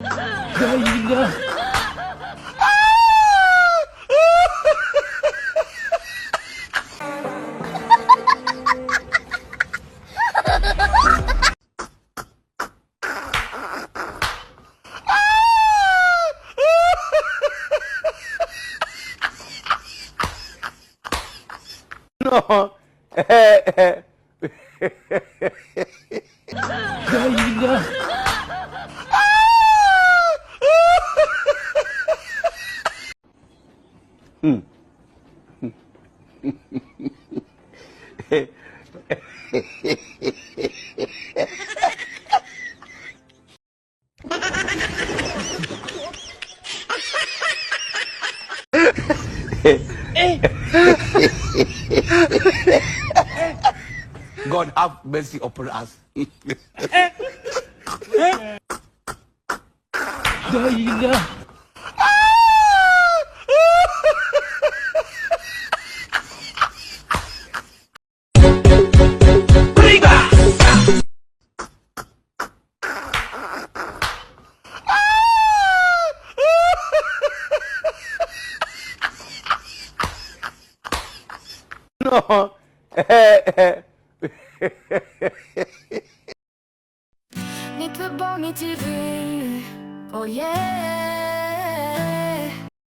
Gila. No. Gila. God have mercy upon us. Gila. No. Mitt för barn i TV. Oh yeah.